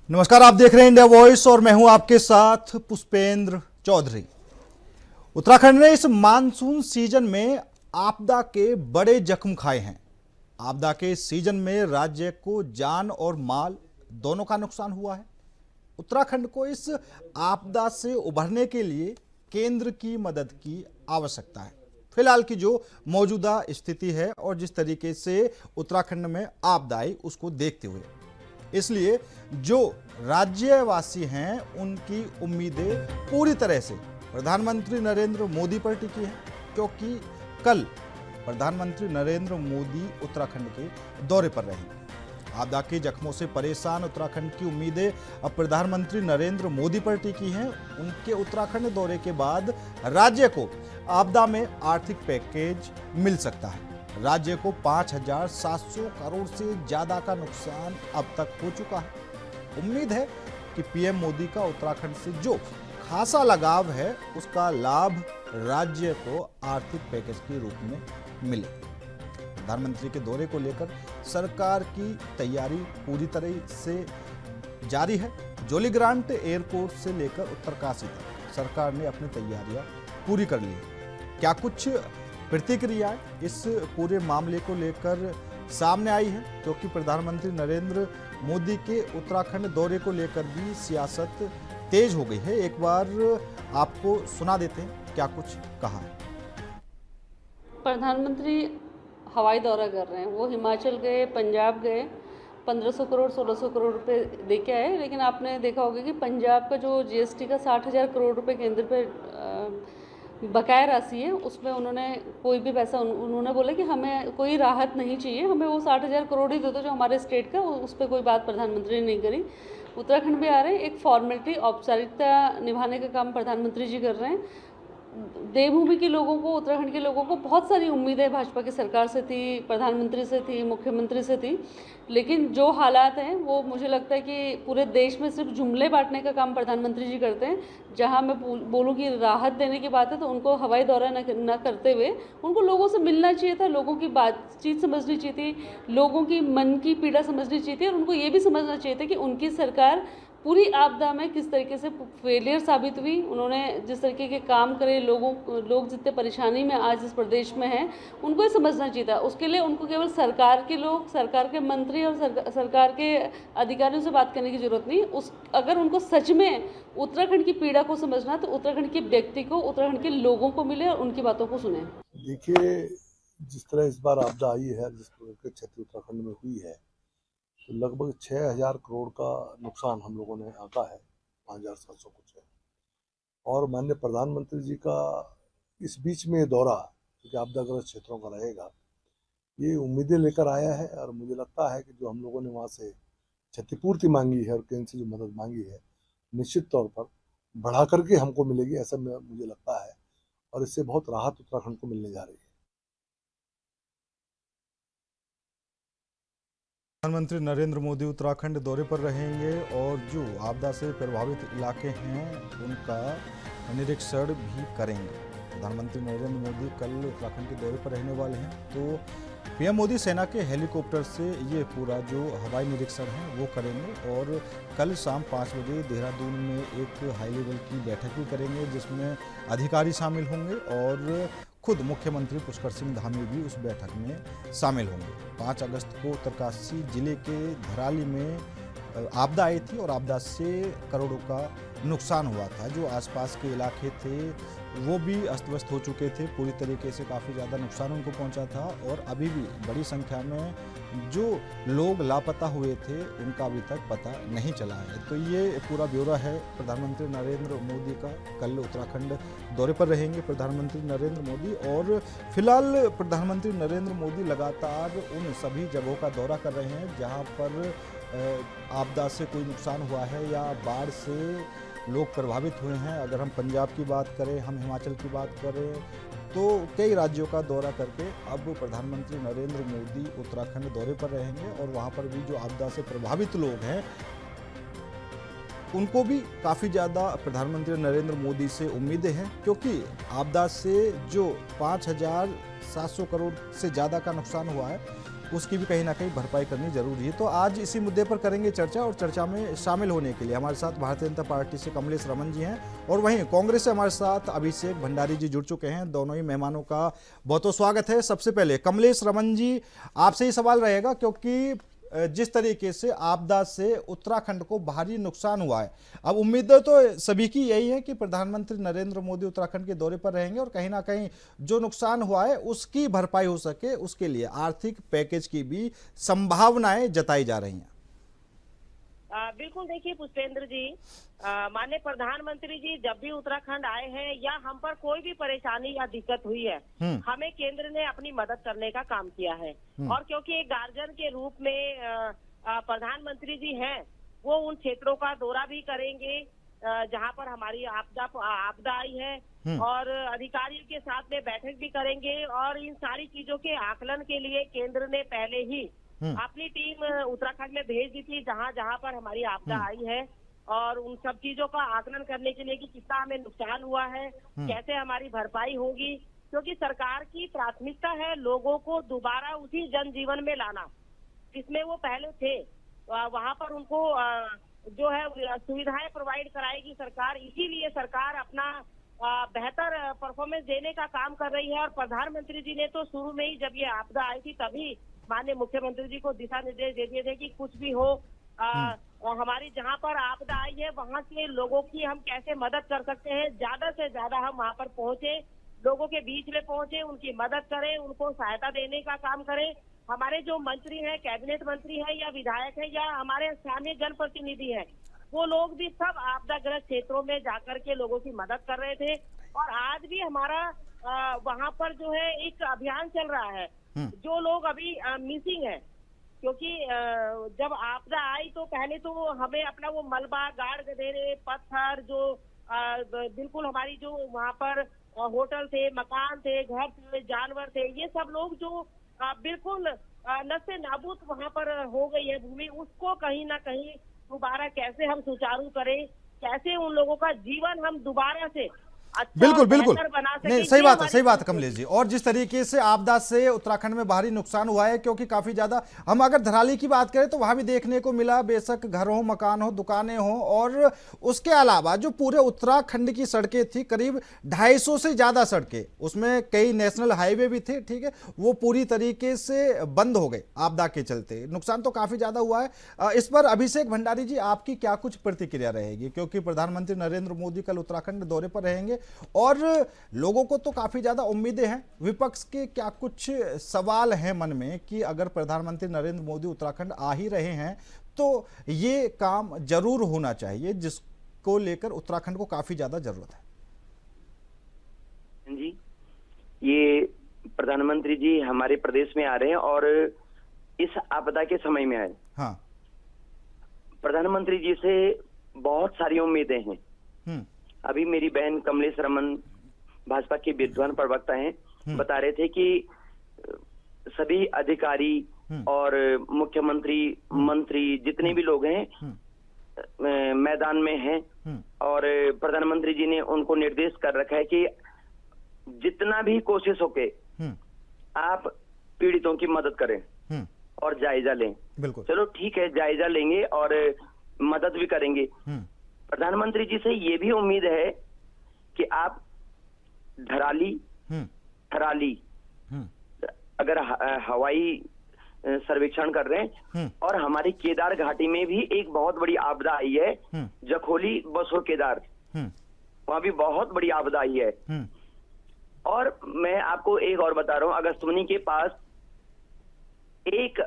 नमस्कार, आप देख रहे हैं इंडिया वॉइस और मैं हूं आपके साथ पुष्पेंद्र चौधरी। उत्तराखंड ने इस मानसून सीजन में आपदा के बड़े जख्म खाए हैं। आपदा के सीजन में राज्य को जान और माल दोनों का नुकसान हुआ है। उत्तराखंड को इस आपदा से उभरने के लिए केंद्र की मदद की आवश्यकता है। फिलहाल की जो मौजूदा स्थिति है और जिस तरीके से उत्तराखंड में आपदा आई उसको देखते हुए, इसलिए जो राज्यवासी हैं उनकी उम्मीदें पूरी तरह से प्रधानमंत्री नरेंद्र मोदी पर टिकी हैं, क्योंकि कल प्रधानमंत्री नरेंद्र मोदी उत्तराखंड के दौरे पर रहेंगे। आपदा के जख्मों से परेशान उत्तराखंड की उम्मीदें अब प्रधानमंत्री नरेंद्र मोदी पर टिकी हैं। उनके उत्तराखंड दौरे के बाद राज्य को आपदा में आर्थिक पैकेज मिल सकता है। राज्य को 5,700 करोड़ से ज्यादा का नुकसान अब तक हो चुका है। उम्मीद है कि पीएम मोदी का उत्तराखंड से जो खासा लगाव है उसका लाभ राज्य को आर्थिक पैकेज के रूप में मिले। प्रधानमंत्री के दौरे को लेकर सरकार की तैयारी पूरी तरह से जारी है। जोलीग्रांट एयरपोर्ट से लेकर उत्तरकाशी तक सरकार ने अपनी तैयारियां पूरी कर ली है। क्या कुछ प्रतिक्रिया इस पूरे मामले को लेकर सामने आई है, क्योंकि प्रधानमंत्री नरेंद्र मोदी के उत्तराखंड दौरे को लेकर भी सियासत तेज हो गई है। एक बार आपको सुना देते हैं क्या कुछ कहा है। प्रधानमंत्री हवाई दौरा कर रहे हैं, वो हिमाचल गए, पंजाब गए, 1500 करोड़ 1600 करोड़ रुपए देके आए। लेकिन आपने देखा होगा कि पंजाब का जो जीएसटी का 60,000 करोड़ रुपए केंद्र पे बकाया राशि है, उसमें उन्होंने कोई भी पैसा उन्होंने बोला कि हमें कोई राहत नहीं चाहिए, हमें वो 60,000 करोड़ ही दे दो जो हमारे स्टेट का। उस पर कोई बात प्रधानमंत्री ने नहीं करी। उत्तराखंड में आ रहे हैं, एक फॉर्मेलिटी औपचारिकता निभाने का काम प्रधानमंत्री जी कर रहे हैं। देवभूमि के लोगों को, उत्तराखंड के लोगों को बहुत सारी उम्मीदें भाजपा की सरकार से थी, प्रधानमंत्री से थी, मुख्यमंत्री से थी। लेकिन जो हालात हैं वो मुझे लगता है कि पूरे देश में सिर्फ जुमले बांटने का काम प्रधानमंत्री जी करते हैं। जहां मैं बोलूं कि राहत देने की बात है तो उनको हवाई दौरा न करते हुए उनको लोगों से मिलना चाहिए था, लोगों की बातचीत समझनी चाहिए थी, लोगों की मन की पीड़ा समझनी चाहिए थी, और उनको ये भी समझना चाहिए था कि उनकी सरकार पूरी आपदा में किस तरीके से फेलियर साबित हुई। उन्होंने जिस तरीके के काम करे, लोग जितने परेशानी में आज इस प्रदेश में हैं, उनको ये समझना चाहिए था। उसके लिए उनको केवल सरकार के लोग, सरकार के मंत्री और सरकार के अधिकारियों से बात करने की जरूरत नहीं। अगर उनको सच में उत्तराखंड की पीड़ा को समझना तो उत्तराखंड के व्यक्ति को, उत्तराखंड के लोगों को मिले और उनकी बातों को सुने। देखिए, जिस तरह इस बार आपदा आई है, जिस तरह की क्षति उत्तराखंड में हुई है, तो लगभग 6,000 करोड़ का नुकसान हम लोगों ने आंका है, 5,700 कुछ है। और माननीय प्रधानमंत्री जी का इस बीच में दौरा, क्योंकि आपदाग्रस्त क्षेत्रों का रहेगा, ये उम्मीदें लेकर आया है। और मुझे लगता है कि जो हम लोगों ने वहाँ से क्षतिपूर्ति मांगी है और केंद्र से जो मदद मांगी है, निश्चित तौर पर बढ़ा करके हमको मिलेगी, ऐसा मुझे लगता है। और इससे बहुत राहत उत्तराखंड को मिलने जा रही है। प्रधानमंत्री नरेंद्र मोदी उत्तराखंड दौरे पर रहेंगे और जो आपदा से प्रभावित इलाके हैं उनका निरीक्षण भी करेंगे। प्रधानमंत्री नरेंद्र मोदी कल उत्तराखंड के दौरे पर रहने वाले हैं, तो पीएम मोदी सेना के हेलीकॉप्टर से ये पूरा जो हवाई निरीक्षण है वो करेंगे। और कल शाम 5 बजे देहरादून में एक हाई लेवल की बैठक भी करेंगे, जिसमें अधिकारी शामिल होंगे और खुद मुख्यमंत्री पुष्कर सिंह धामी भी उस बैठक में शामिल होंगे। 5 अगस्त को उत्तरकाशी जिले के धराली में आपदा आई थी और आपदा से करोड़ों का नुकसान हुआ था। जो आसपास के इलाके थे वो भी अस्त व्यस्त हो चुके थे, पूरी तरीके से काफ़ी ज़्यादा नुकसान उनको पहुंचा था। और अभी भी बड़ी संख्या में जो लोग लापता हुए थे उनका अभी तक पता नहीं चला है। तो ये पूरा ब्यौरा है प्रधानमंत्री नरेंद्र मोदी का। कल उत्तराखंड दौरे पर रहेंगे प्रधानमंत्री नरेंद्र मोदी, और फिलहाल प्रधानमंत्री नरेंद्र मोदी लगातार उन सभी जगहों का दौरा कर रहे हैं जहाँ पर आपदा से कोई नुकसान हुआ है या बाढ़ से लोग प्रभावित हुए हैं। अगर हम पंजाब की बात करें, हम हिमाचल की बात करें, तो कई राज्यों का दौरा करके अब प्रधानमंत्री नरेंद्र मोदी उत्तराखंड दौरे पर रहेंगे। और वहाँ पर भी जो आपदा से प्रभावित लोग हैं उनको भी काफ़ी ज़्यादा प्रधानमंत्री नरेंद्र मोदी से उम्मीदें हैं, क्योंकि आपदा से जो 5,700 करोड़ से ज़्यादा का नुकसान हुआ है उसकी भी कहीं ना कहीं भरपाई करनी जरूरी है। तो आज इसी मुद्दे पर करेंगे चर्चा, और चर्चा में शामिल होने के लिए हमारे साथ भारतीय जनता पार्टी से कमलेश रमन जी हैं, और वहीं कांग्रेस से हमारे साथ अभिषेक भंडारी जी जुड़ चुके हैं। दोनों ही मेहमानों का बहुत बहुत स्वागत है। सबसे पहले कमलेश रमन जी, आपसे ही सवाल रहेगा, क्योंकि जिस तरीके से आपदा से उत्तराखंड को भारी नुकसान हुआ है, अब उम्मीदें तो सभी की यही है कि प्रधानमंत्री नरेंद्र मोदी उत्तराखंड के दौरे पर रहेंगे और कहीं ना कहीं जो नुकसान हुआ है उसकी भरपाई हो सके, उसके लिए आर्थिक पैकेज की भी संभावनाएं जताई जा रही हैं। बिल्कुल, देखिए पुष्पेंद्र जी, माननीय प्रधानमंत्री जी जब भी उत्तराखंड आए हैं या हम पर कोई भी परेशानी या दिक्कत हुई है, हमें केंद्र ने अपनी मदद करने का काम किया है। और क्योंकि एक गार्जियन के रूप में प्रधानमंत्री जी हैं, वो उन क्षेत्रों का दौरा भी करेंगे जहां पर हमारी आपदा आई है, और अधिकारियों के साथ में बैठक भी करेंगे। और इन सारी चीजों के आकलन के लिए केंद्र ने पहले ही अपनी टीम उत्तराखंड में भेज दी थी, जहां जहां पर हमारी आपदा आई है, और उन सब चीजों का आकलन करने के लिए कि कितना हमें नुकसान हुआ है, कैसे हमारी भरपाई होगी। क्योंकि सरकार की प्राथमिकता है लोगों को दोबारा उसी जनजीवन में लाना जिसमें वो पहले थे। वहां पर उनको जो है सुविधाएं प्रोवाइड कराएगी सरकार। इसीलिए सरकार अपना बेहतर परफॉर्मेंस देने का काम कर रही है। और प्रधानमंत्री जी ने तो शुरू में ही जब ये आपदा आई थी तभी माननीय मुख्यमंत्री जी को दिशा निर्देश दे दिए थे कि कुछ भी हो, हमारी जहां पर आपदा आई है वहां के लोगों की हम कैसे मदद कर सकते हैं, ज्यादा से ज्यादा हम वहां पर पहुंचे, लोगों के बीच में पहुंचे, उनकी मदद करें, उनको सहायता देने का काम करें। हमारे जो मंत्री हैं, कैबिनेट मंत्री हैं या विधायक हैं या हमारे स्थानीय जनप्रतिनिधि हैं, वो लोग भी सब आपदाग्रस्त क्षेत्रों में जाकर के लोगों की मदद कर रहे थे। और आज भी हमारा वहां पर जो है एक अभियान चल रहा है, जो लोग अभी मिसिंग है। क्योंकि जब आपदा आई तो पहले तो हमें अपना वो मलबा, गाड़ गधेरे, पत्थर, जो बिल्कुल हमारी जो वहाँ पर होटल थे, मकान थे, घर थे, जानवर थे, ये सब लोग जो बिल्कुल नस्ते नाबूद वहाँ पर हो गई है भूमि, उसको कहीं ना कहीं दोबारा कैसे हम सुचारू करें, कैसे उन लोगों का जीवन हम दोबारा से अच्छा बिल्कुल बिल्कुल बना सके। नहीं, सही बात है कमलेश जी। और जिस तरीके से आपदा से उत्तराखंड में भारी नुकसान हुआ है, क्योंकि काफी ज्यादा, हम अगर धराली की बात करें तो वहां भी देखने को मिला, बेशक घर हो, मकान हो, दुकानें हो, और उसके अलावा जो पूरे उत्तराखंड की सड़कें थी, करीब 250 से ज्यादा सड़कें, उसमें कई नेशनल हाईवे भी थे, ठीक है, वो पूरी तरीके से बंद हो गए आपदा के चलते। नुकसान तो काफी ज्यादा हुआ है। इस पर अभिषेक भंडारी जी, आपकी क्या कुछ प्रतिक्रिया रहेगी, क्योंकि प्रधानमंत्री नरेंद्र मोदी कल उत्तराखंड दौरे पर रहेंगे और लोगों को तो काफी ज्यादा उम्मीदें हैं। विपक्ष के क्या कुछ सवाल हैं मन में कि अगर प्रधानमंत्री नरेंद्र मोदी उत्तराखंड आ ही रहे हैं तो ये काम जरूर होना चाहिए, जिसको लेकर उत्तराखंड को काफी ज्यादा जरूरत है। जी, ये प्रधानमंत्री जी हमारे प्रदेश में आ रहे हैं और इस आपदा के समय में आए। हाँ, प्रधानमंत्री जी से बहुत सारी उम्मीदें हैं। अभी मेरी बहन कमलेश रमन भाजपा के विद्वान प्रवक्ता हैं, बता रहे थे कि सभी अधिकारी और मुख्यमंत्री, मंत्री, जितने भी लोग हैं मैदान में हैं, और प्रधानमंत्री जी ने उनको निर्देश कर रखा है कि जितना भी कोशिश हो के आप पीड़ितों की मदद करें और जायजा लें। बिल्कुल, चलो ठीक है, जायजा लेंगे और मदद भी करेंगे। प्रधानमंत्री जी से ये भी उम्मीद है कि आप धराली, थराली अगर हवाई सर्वेक्षण कर रहे हैं, और हमारी केदार घाटी में भी एक बहुत बड़ी आपदा आई है, जखोली, बसो, केदार, वहां भी बहुत बड़ी आपदा आई है। और मैं आपको एक और बता रहा हूं, अगस्तमुनि के पास एक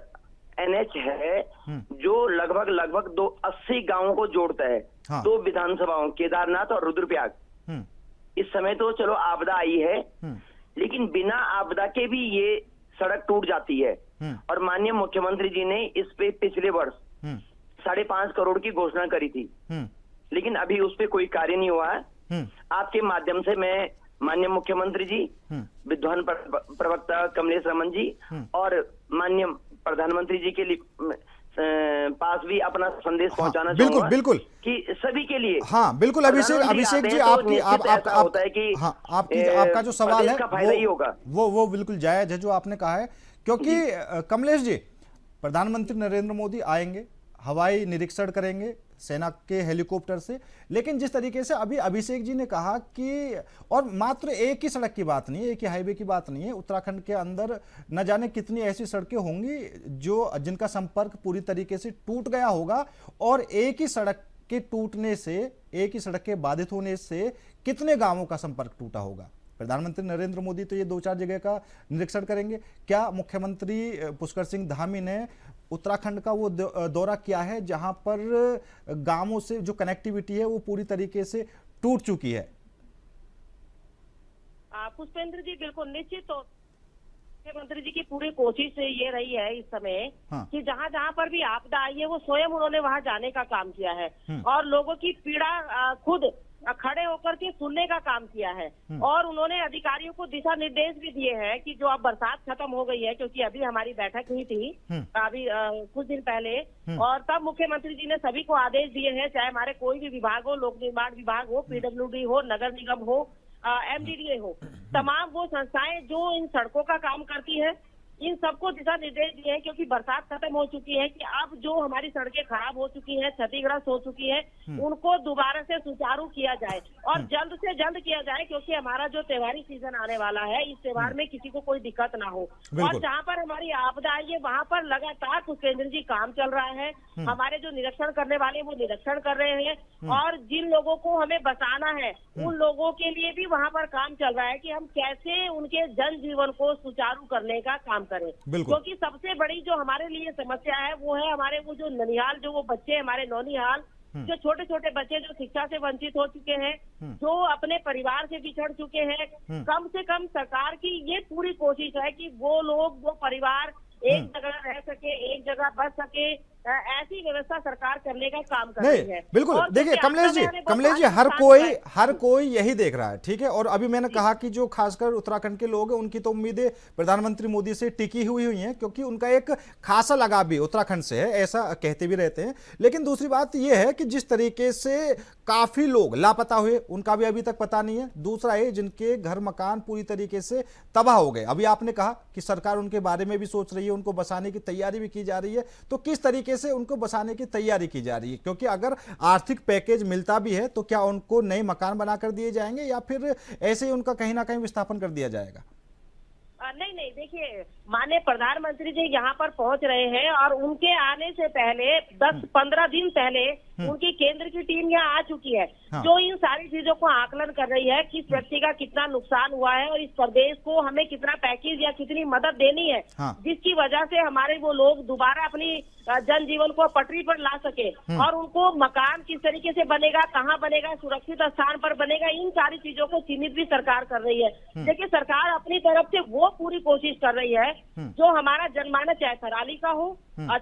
NH है जो लगभग 80 गांवों को जोड़ता है। हाँ। 2 विधानसभाओं, केदारनाथ और रुद्रप्रयाग। इस समय तो चलो आपदा आई है, लेकिन बिना आपदा के भी ये सड़क टूट जाती है। और माननीय मुख्यमंत्री जी ने इस पे पिछले वर्ष 5.5 करोड़ की घोषणा करी थी, लेकिन अभी उस पे कोई कार्य नहीं हुआ है। आपके माध्यम से मैं माननीय मुख्यमंत्री जी, विद्वान प्रवक्ता कमलेश रमन जी और माननीय प्रधानमंत्री जी के लिए पास भी अपना संदेश पहुंचाना बिल्कुल चाहूंगा बिल्कुल कि सभी के लिए हाँ बिल्कुल अभिषेक अभिषेक जी आपकी होता है कि आपका जो सवाल है का फायदा ही होगा। वो बिल्कुल जायज है जो आपने कहा है, क्योंकि कमलेश जी, प्रधानमंत्री नरेंद्र मोदी आएंगे, हवाई निरीक्षण करेंगे सेना के हेलीकॉप्टर से, लेकिन जिस तरीके से अभी अभिषेक जी ने कहा कि, और मात्र एक ही सड़क की बात नहीं है, एक ही हाईवे की बात नहीं है, उत्तराखंड के अंदर न जाने कितनी ऐसी सड़कें होंगी जो जिनका संपर्क पूरी तरीके से टूट गया होगा, और एक ही सड़क के टूटने से, एक ही सड़क के बाधित होने से कितने गांवों का संपर्क टूटा होगा। प्रधानमंत्री नरेंद्र मोदी तो ये 2-4 जगह का निरीक्षण करेंगे। क्या मुख्यमंत्री पुष्कर सिंह धामी ने उत्तराखंड का वो दौरा किया है जहां पर गांवों से जो कनेक्टिविटी है वो पूरी तरीके से टूट चुकी है? पुष्पेंद्र जी, बिल्कुल निश्चित तौर मुख्यमंत्री जी की पूरी कोशिश ये रही है इस समय कि जहाँ जहाँ पर भी आपदा आई है वो स्वयं उन्होंने वहाँ जाने का काम किया है और लोगों की पीड़ा खुद खड़े होकर के सुनने का काम किया है। और उन्होंने अधिकारियों को दिशा निर्देश भी दिए हैं कि जो अब बरसात खत्म हो गई है, क्योंकि अभी हमारी बैठक हुई थी अभी कुछ दिन पहले, और तब मुख्यमंत्री जी ने सभी को आदेश दिए हैं, चाहे हमारे कोई भी विभाग हो, लोक निर्माण विभाग हो, पीडब्ल्यूडी हो, नगर निगम हो, एमडीडीए हो, तमाम वो संस्थाएं जो इन सड़कों का काम करती है, इन सबको दिशा निर्देश दिए हैं, क्योंकि बरसात खत्म हो चुकी है कि अब जो हमारी सड़कें खराब हो चुकी हैं, क्षतिग्रस्त हो चुकी है, उनको दोबारा से सुचारू किया जाए और जल्द से जल्द किया जाए, क्योंकि हमारा जो त्योहारी सीजन आने वाला है, इस त्योहार में किसी को कोई दिक्कत ना हो। और जहाँ पर हमारी आपदा आई है वहाँ पर लगातार पुष्पेंद्र जी काम चल रहा है। हमारे जो निरीक्षण करने वाले वो निरीक्षण कर रहे हैं, और जिन लोगों को हमें बचाना है उन लोगों के लिए भी वहाँ पर काम चल रहा है कि हम कैसे उनके जनजीवन को सुचारू करने का काम करें। क्योंकि सबसे बड़ी जो हमारे लिए समस्या है वो है हमारे वो जो ननिहाल, जो वो बच्चे हमारे नौनिहाल, जो छोटे छोटे बच्चे जो शिक्षा से वंचित हो चुके हैं, जो अपने परिवार से बिछड़ चुके हैं, कम से कम सरकार की ये पूरी कोशिश है कि वो लोग, वो परिवार एक जगह रह सके, एक जगह बच सके, ऐसी व्यवस्था सरकार करने का काम कर रही है। बिल्कुल, देखिए कमलेश जी हर कोई यही देख रहा है, ठीक है। और अभी मैंने कहा कि जो खासकर उत्तराखंड के लोग हैं उनकी तो उम्मीदें प्रधानमंत्री मोदी से टिकी हुई हैं, क्योंकि उनका एक खासा लगाव भी उत्तराखंड से है, ऐसा कहते भी रहते हैं। लेकिन दूसरी बात यह है कि जिस तरीके से काफी लोग लापता हुए, उनका भी अभी तक पता नहीं है। दूसरा है जिनके घर मकान पूरी तरीके से तबाह हो गए। अभी आपने कहा कि सरकार उनके बारे में भी सोच रही है, उनको बसाने की तैयारी भी की जा रही है। तो किस तरीके से उनको बसाने की तैयारी की जा रही है? क्योंकि अगर आर्थिक पैकेज मिलता भी है तो क्या उनको नए मकान बनाकर दिए जाएंगे या फिर ऐसे ही उनका कहीं ना कहीं विस्थापन कर दिया जाएगा? नहीं, देखिए माननीय प्रधानमंत्री जी यहाँ पर पहुँच रहे हैं और उनके आने से पहले 10-15 दिन पहले उनकी केंद्र की टीम यहाँ आ चुकी है, जो इन सारी चीजों को आकलन कर रही है, किस व्यक्ति का कितना नुकसान हुआ है और इस प्रदेश को हमें कितना पैकेज या कितनी मदद देनी है, जिसकी वजह से हमारे वो लोग दोबारा अपनी जनजीवन को पटरी पर ला सके और उनको मकान किस तरीके से बनेगा, कहाँ बनेगा, सुरक्षित स्थान पर बनेगा, इन सारी चीजों को चिन्हित भी सरकार कर रही है। देखिए सरकार अपनी तरफ से वो पूरी कोशिश कर रही है जो हमारा जनमानस, चाहे थराली का हो,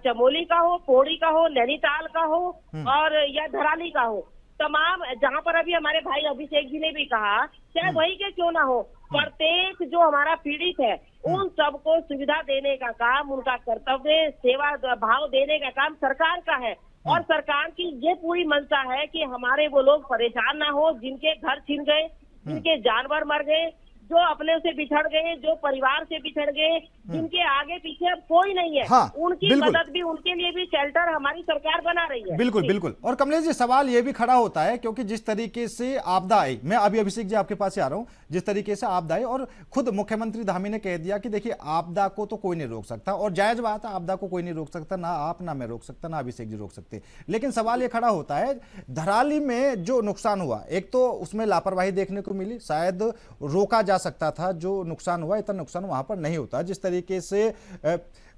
चमोली का हो, पौड़ी का हो, नैनीताल का हो और या धराली का हो, तमाम जहाँ पर अभी हमारे भाई अभिषेक जी ने भी कहा, चाहे वही के क्यों ना हो, प्रत्येक जो हमारा पीड़ित है उन सबको सुविधा देने का काम, उनका कर्तव्य, सेवा भाव देने का काम सरकार का है। और सरकार की ये पूरी मंशा है कि हमारे वो लोग परेशान ना हो, जिनके घर छिन गए, जिनके जानवर मर गए, जो अपने से बिछड़ गए, जो परिवार से बिछड़ गए, जिनके आगे पीछे अब कोई नहीं है, उनकी मदद भी, उनके लिए भी शेल्टर हमारी सरकार बना रही है। बिल्कुल। और कमलेश जी सवाल ये भी खड़ा होता है, क्योंकि जिस तरीके से आपदा आई, मैं अभी अभिषेक जी आपके पास ही आ रहा हूं, जिस तरीके से आपदा आई और खुद मुख्यमंत्री धामी ने कह दिया कि देखिए आपदा को तो कोई नहीं रोक सकता, और जायज बात है, आपदा को कोई नहीं रोक सकता, ना आप, ना मैं रोक सकता, ना अभिषेक जी रोक सकते। लेकिन सवाल ये खड़ा होता है, धराली में जो नुकसान हुआ, एक तो उसमें लापरवाही देखने को मिली, शायद रोका जा सकता था जो नुकसान हुआ, इतना नुकसान वहां पर नहीं होता। जिस तरीके से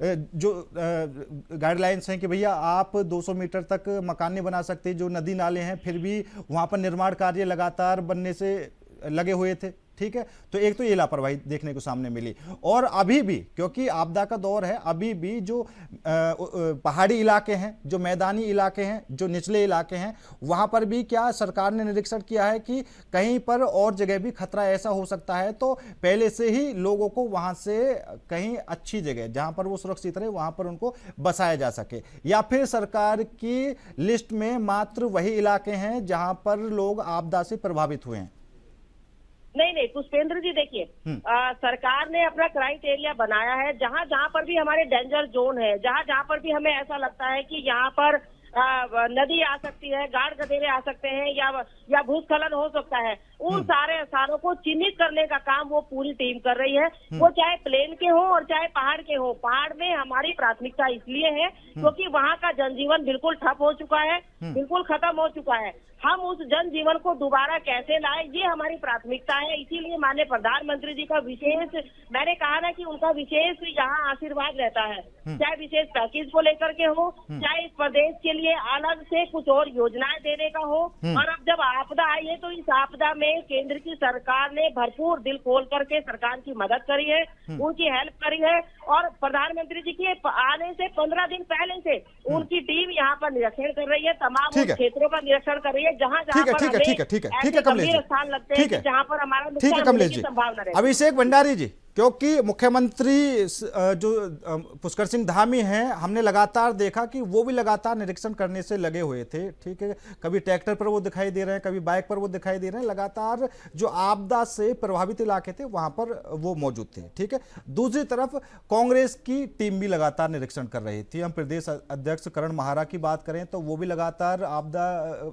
जो गाइडलाइंस हैं कि भैया आप 200 मीटर तक मकान नहीं बना सकते, जो नदी नाले हैं, फिर भी वहां पर निर्माण कार्य लगातार बनने से लगे हुए थे, ठीक है। तो एक तो ये लापरवाही देखने को सामने मिली, और अभी भी क्योंकि आपदा का दौर है, अभी भी जो पहाड़ी इलाके हैं, जो मैदानी इलाके हैं, जो निचले इलाके हैं, वहां पर भी क्या सरकार ने निरीक्षण किया है कि कहीं पर और जगह भी खतरा ऐसा हो सकता है, तो पहले से ही लोगों को वहां से कहीं अच्छी जगह जहां पर वो सुरक्षित रहे वहां पर उनको बसाया जा सके, या फिर सरकार की लिस्ट में मात्र वही इलाके हैं जहां पर लोग आपदा से प्रभावित हुए हैं? नहीं पुष्पेंद्र जी, देखिए सरकार ने अपना क्राइटेरिया बनाया है। जहाँ जहाँ पर भी हमारे डेंजर जोन है, जहाँ जहाँ पर भी हमें ऐसा लगता है कि यहाँ पर नदी आ सकती है, गाड़ गदेरे आ सकते हैं, या भूस्खलन हो सकता है, उन सारे स्थानों को चिन्हित करने का काम वो पूरी टीम कर रही है। वो चाहे प्लेन के हो और चाहे पहाड़ के हो। पहाड़ में हमारी प्राथमिकता इसलिए है क्योंकि वहाँ का जनजीवन बिल्कुल ठप हो चुका है, बिल्कुल खत्म हो चुका है। हम उस जनजीवन को दोबारा कैसे लाए, ये हमारी प्राथमिकता है। इसीलिए माननीय प्रधानमंत्री जी का विशेष, मैंने कहा ना कि उनका विशेष यहाँ आशीर्वाद रहता है, चाहे विशेष पैकेज को लेकर के हो, चाहे इस प्रदेश के लिए अलग से कुछ और योजनाएं देने का हो। और अब जब आपदा आई है तो इस आपदा में केंद्र की सरकार ने भरपूर दिल खोल करके सरकार की मदद करी है, उनकी हेल्प करी है। और प्रधानमंत्री जी के आने से 15 दिन पहले से उनकी टीम यहाँ पर निरीक्षण कर रही है, तमाम क्षेत्रों का निरीक्षण कर रही है जहाँ जहाँ पर हमें गंभीर स्थान लगते हैं कि जहाँ पर हमारा नुकसान होने की संभावना रहती है। अभिषेक भंडारी जी, क्योंकि मुख्यमंत्री जो पुष्कर सिंह धामी हैं, हमने लगातार देखा कि वो भी लगातार निरीक्षण करने से लगे हुए थे, ठीक है। कभी ट्रैक्टर पर वो दिखाई दे रहे हैं, कभी बाइक पर वो दिखाई दे रहे हैं, लगातार जो आपदा से प्रभावित इलाके थे वहां पर वो मौजूद थे, ठीक है। दूसरी तरफ कांग्रेस की टीम भी लगातार निरीक्षण कर रही थी। हम प्रदेश अध्यक्ष करण महारा की बात करें तो वो भी लगातार आपदा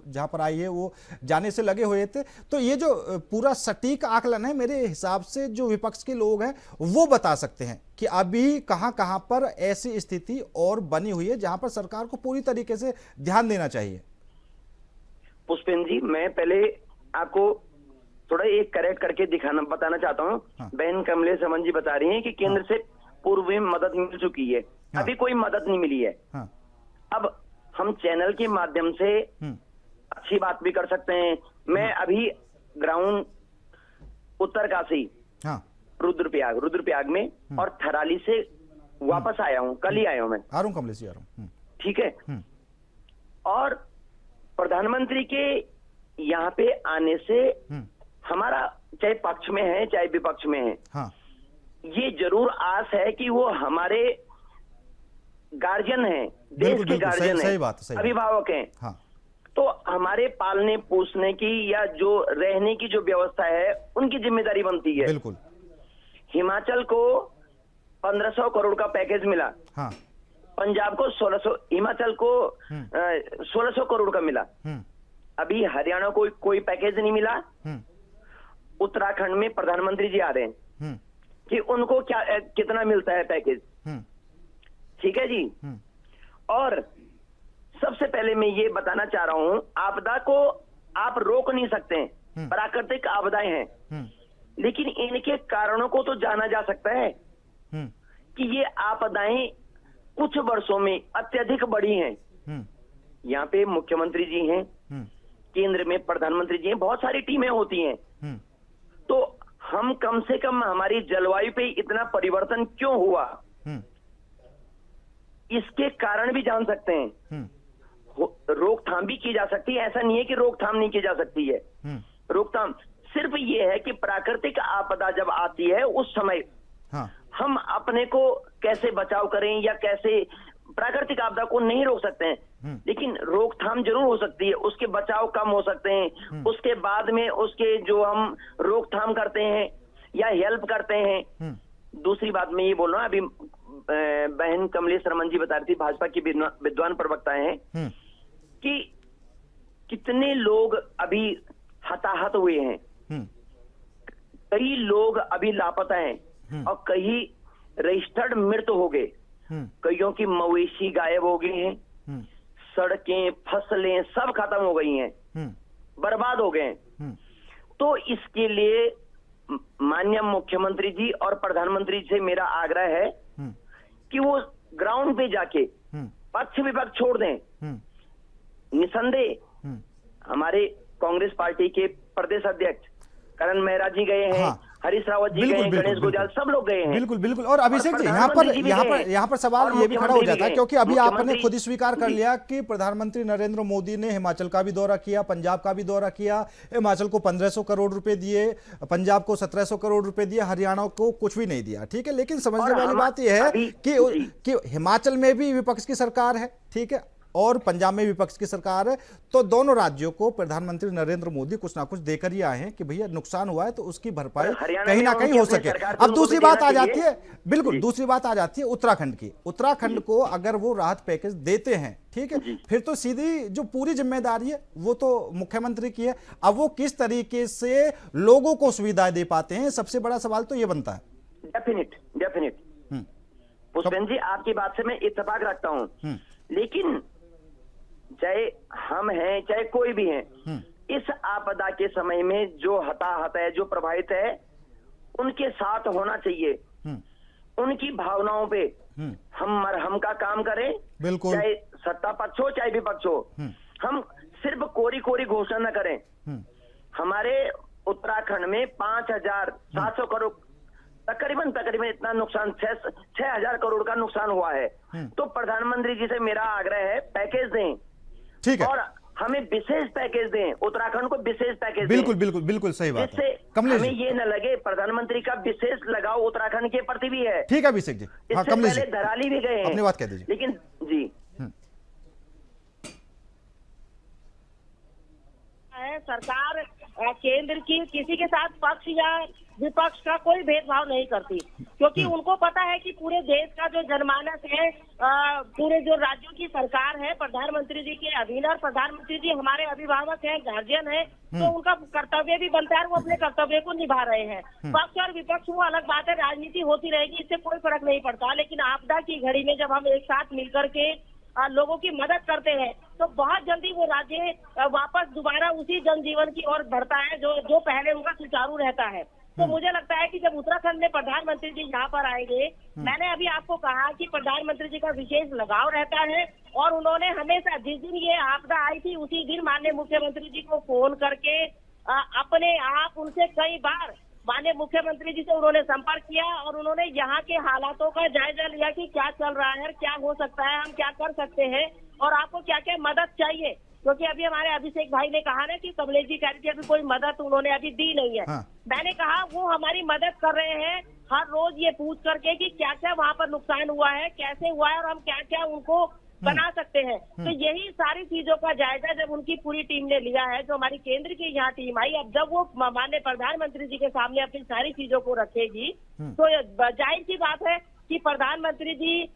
जहां पर आई है वो जाने से लगे हुए थे। तो ये जो पूरा सटीक आकलन है, मेरे हिसाब से जो विपक्ष के लोग वो बता सकते हैं कि अभी कहां कहां पर ऐसी स्थिति और बनी हुई है जहां पर सरकार को पूरी तरीके से ध्यान देना चाहिए। पुष्पेंद्र जी, मैं पहले आपको थोड़ा एक करेक्ट करके बताना चाहता हूं। हाँ। बहन कमलेश अमन जी बता रही हैं कि केंद्र से पूर्व में मदद मिल चुकी है। हाँ। अभी कोई मदद नहीं मिली है। हाँ। अब हम चैनल के माध्यम से अच्छी बात भी कर सकते हैं। मैं अभी ग्राउंड उत्तरकाशी, हाँ, रुद्रप्रयाग में और थराली से वापस आया हूं, कल ही आया हूं मैं। आ रहा हूं कमलेश जी, आ रहा हूं। ठीक है। और प्रधानमंत्री के यहाँ पे आने से हमारा चाहे पक्ष में है चाहे विपक्ष में है, हाँ, ये जरूर आस है कि वो हमारे गार्जियन हैं, देश के गार्जियन हैं, अभिभावक हैं। हाँ। तो हमारे पालने पोसने की या जो रहने की जो व्यवस्था है उनकी जिम्मेदारी बनती है। बिल्कुल। हिमाचल को 1500 करोड़ का पैकेज मिला। हाँ। पंजाब को 1600, हिमाचल को 1600 करोड़ का मिला। अभी हरियाणा को कोई पैकेज नहीं मिला। उत्तराखंड में प्रधानमंत्री जी आ रहे हैं कि उनको क्या कितना मिलता है पैकेज। ठीक है जी। और सबसे पहले मैं ये बताना चाह रहा हूं, आपदा को आप रोक नहीं सकते हैं, प्राकृतिक आपदाएं हैं, लेकिन इनके कारणों को तो जाना जा सकता है कि ये आपदाएं कुछ वर्षों में अत्यधिक बढ़ी हैं। यहाँ पे मुख्यमंत्री जी हैं, केंद्र में प्रधानमंत्री जी हैं, बहुत सारी टीमें होती हैं। तो हम कम से कम हमारी जलवायु पे इतना परिवर्तन क्यों हुआ, इसके कारण भी जान सकते हैं। रोकथाम भी की जा सकती है, ऐसा नहीं है कि रोकथाम नहीं की जा सकती है। रोकथाम सिर्फ ये है कि प्राकृतिक आपदा जब आती है उस समय हम अपने को कैसे बचाव करें, या कैसे प्राकृतिक आपदा को नहीं रोक सकते हैं, लेकिन रोकथाम जरूर हो सकती है, उसके बचाव कम हो सकते हैं। उसके बाद में उसके जो हम रोकथाम करते हैं या हेल्प करते हैं। दूसरी बात मैं ये बोल रहा हूँ, अभी बहन कमलेश रमन जी बता रही थी, भाजपा की विद्वान प्रवक्ता हैं, कि कितने लोग अभी हताहत हुए हैं, कई लोग अभी लापता हैं और कई रजिस्टर्ड मृत हो गए, कईयों की मवेशी गायब हो गए हैं, सड़कें फसलें सब खत्म हो गई हैं, बर्बाद हो गए। तो इसके लिए माननीय मुख्यमंत्री जी और प्रधानमंत्री से मेरा आग्रह है कि वो ग्राउंड पे जाके पक्ष विपक्ष छोड़ दें। निसंदेह हमारे कांग्रेस पार्टी के प्रदेश अध्यक्ष करण मेहरा जी गए हैं, हाँ। हरीश रावत जी बिल्कुल, गए हैं, बिल्कुल, गणेश गोजाल, बिल्कुल। सब लोग गए हैं। बिल्कुल बिल्कुल। और अभिषेक जी, प्रधानमंत्री भी गए हैं। यहाँ पर सवाल और ये भी खड़ा हो मुख्यमंत्री जाता है, भी क्योंकि गए। अभी आपने मुख्यमंत्री- खुद ही स्वीकार कर जी। लिया कि प्रधानमंत्री नरेंद्र मोदी ने हिमाचल का भी दौरा किया, पंजाब का भी दौरा किया। हिमाचल को 1500 करोड़ रुपए दिए, पंजाब को 1700 करोड़ रुपए दिए, हरियाणा को कुछ भी नहीं दिया, ठीक है। लेकिन समझने और वाली हम बात यह है अभी- कि हिमाचल में भी विपक्ष की सरकार है, ठीक है, और पंजाब में विपक्ष की सरकार है, तो दोनों राज्यों को प्रधानमंत्री नरेंद्र मोदी कुछ ना कुछ देकर ही आए हैं कि भैया नुकसान हुआ है तो उसकी भरपाई हरियाणा कहीं ना में कहीं उनकी हो अपनी सके। सरकार थी, अब उनको दूसरी भी बात देना आ जाती चाहिए। है, बिल्कुल जी। दूसरी बात आ जाती है उत्तराखंड की। उत्तराखंड को अगर वो राहत पैकेज देते हैं, ठीक है, फिर तो सीधी जो पूरी जिम्मेदारी है वो तो मुख्यमंत्री की है। अब वो किस तरीके से लोगों को सुविधाएं दे पाते हैं, सबसे बड़ा सवाल तो ये बनता है। डेफिनेट पुष्पेंद्र जी, आपकी बात से मैं इत्तेफाक रखता हूँ, लेकिन चाहे हम हैं चाहे कोई भी है, इस आपदा के समय में जो हताहत है, जो प्रभावित है, उनके साथ होना चाहिए। उनकी भावनाओं पे हम मरहम का काम करें, बिल्कुल। चाहे सत्ता पक्ष हो चाहे विपक्ष हो। हम सिर्फ कोरी कोरी घोषणा न करें। हमारे उत्तराखंड में 5700 करोड़ तकरीबन इतना नुकसान, 6000 करोड़ का नुकसान हुआ है। तो प्रधानमंत्री जी से मेरा आग्रह है, पैकेज दें, ठीक है, और हमें विशेष पैकेज दें, उत्तराखंड को विशेष पैकेज बिल्कुल दें, बिल्कुल बिल्कुल सही बात जिससे है। कमलेश हमें जी, ये न लगे प्रधानमंत्री का विशेष लगाव उत्तराखंड के प्रति भी है। ठीक है अभिषेक जी, हाँ इससे कमलेश जी, पहले धराली भी गए हैं, अपनी बात कह दीजिए। लेकिन जी सरकार केंद्र की किसी के साथ पक्ष या विपक्ष का कोई भेदभाव नहीं करती, क्योंकि उनको पता है कि पूरे देश का जो जनमानस है, पूरे जो राज्यों की सरकार है प्रधानमंत्री जी के अधीन, और प्रधानमंत्री जी हमारे अभिभावक हैं, गार्जियन है, तो उनका कर्तव्य भी बनता है, वो अपने कर्तव्य को निभा रहे हैं। पक्ष और विपक्ष वो अलग बात है, राजनीति होती रहेगी, इससे कोई फर्क नहीं पड़ता। लेकिन आपदा की घड़ी में जब हम एक साथ मिलकर के लोगों की मदद करते हैं, तो बहुत जल्दी वो राज्य वापस दोबारा उसी जनजीवन की ओर बढ़ता है जो पहले उनका सुचारू रहता है। तो मुझे लगता है कि जब उत्तराखंड में प्रधानमंत्री जी यहाँ पर आएंगे, मैंने अभी आपको कहा कि प्रधानमंत्री जी का विशेष लगाव रहता है, और उन्होंने हमेशा जिस दिन ये आपदा आई थी उसी दिन माननीय मुख्यमंत्री जी को फोन करके अपने आप उनसे कई बार माननीय मुख्यमंत्री जी से उन्होंने संपर्क किया, और उन्होंने यहाँ के हालातों का जायजा लिया कि क्या चल रहा है, क्या हो सकता है, हम क्या कर सकते हैं, और आपको क्या क्या मदद चाहिए। क्योंकि अभी हमारे अभिषेक भाई ने कहा ना कि कमलेश जी कह रही थी अभी कोई मदद उन्होंने अभी दी नहीं है। हाँ। मैंने कहा वो हमारी मदद कर रहे हैं, हर रोज ये पूछ करके कि क्या क्या वहाँ पर नुकसान हुआ है, कैसे हुआ है, और हम क्या क्या उनको बना सकते हैं। तो यही सारी चीजों का जायजा जब उनकी पूरी टीम ने लिया है, जो हमारी केंद्र की यहाँ टीम आई, अब जब वो माननीय प्रधानमंत्री जी के सामने अपनी सारी चीजों को रखेगी, तो जाहिर सी बात है कि प्रधानमंत्री जी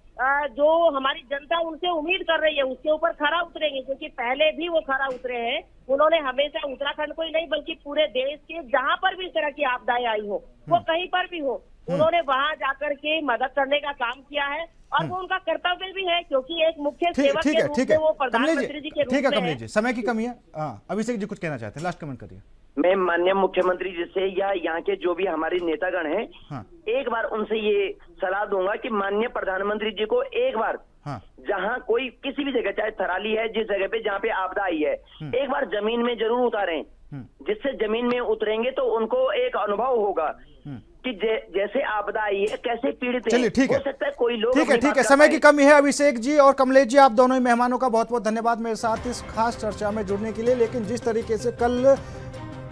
जो हमारी जनता उनसे उम्मीद कर रही है उसके ऊपर खरा उतरेंगे, क्योंकि पहले भी वो खरा उतरे हैं। उन्होंने हमेशा उत्तराखंड को ही नहीं बल्कि पूरे देश के जहाँ पर भी इस तरह की आपदाएं आई हो, वो कहीं पर भी हो, उन्होंने वहां जाकर के मदद करने का काम किया है, और वो उनका कर्तव्य भी है, क्योंकि एक मुख्य सेवक के रूप में वो प्रधानमंत्री जी के रूप ठीक है में कमलेश है। जी, समय की कमी है। हाँ अभिषेक जी कुछ कहना चाहते हैं, लास्ट कमेंट करिए। मैं माननीय मुख्यमंत्री जी से या यहाँ के जो भी हमारे नेतागण हैं, हाँ। एक बार उनसे ये सलाह दूंगा कि माननीय प्रधानमंत्री जी को एक बार हाँ। जहाँ कोई किसी भी जगह, चाहे थराली है, जिस जगह पे जहाँ पे आपदा आई है, एक बार जमीन में जरूर उतारें, जिससे जमीन में उतरेंगे तो उनको एक अनुभव होगा कि जैसे आपदा आई है कैसे पीड़ित चलिए ठीक है, हो सकता है कोई लोग ठीक है, अपनी ठीक बात है, कर समय की पाएं। कमी है। अभिषेक जी और कमलेश जी, आप दोनों ही मेहमानों का बहुत बहुत धन्यवाद मेरे साथ इस खास चर्चा में जुड़ने के लिए। लेकिन जिस तरीके से कल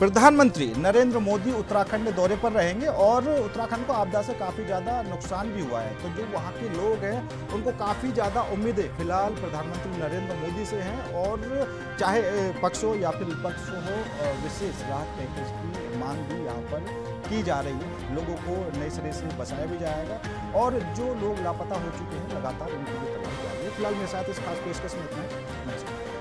प्रधानमंत्री नरेंद्र मोदी उत्तराखंड दौरे पर रहेंगे, और उत्तराखंड को आपदा से काफ़ी ज़्यादा नुकसान भी हुआ है, तो जो वहाँ के लोग हैं उनको काफ़ी ज़्यादा उम्मीदें फिलहाल प्रधानमंत्री नरेंद्र मोदी से हैं, और चाहे पक्ष हो या फिर विपक्ष हो, विशेष राहत पैकेज की मांग भी यहाँ पर की जा रही है। लोगों को नए सिरे से बचाया भी जाएगा, और जो लोग लापता हो चुके हैं लगातार उनकी भी तलाश जारी है। फिलहाल मेरे साथ इस खास पेशकश में इतना है। नमस्कार।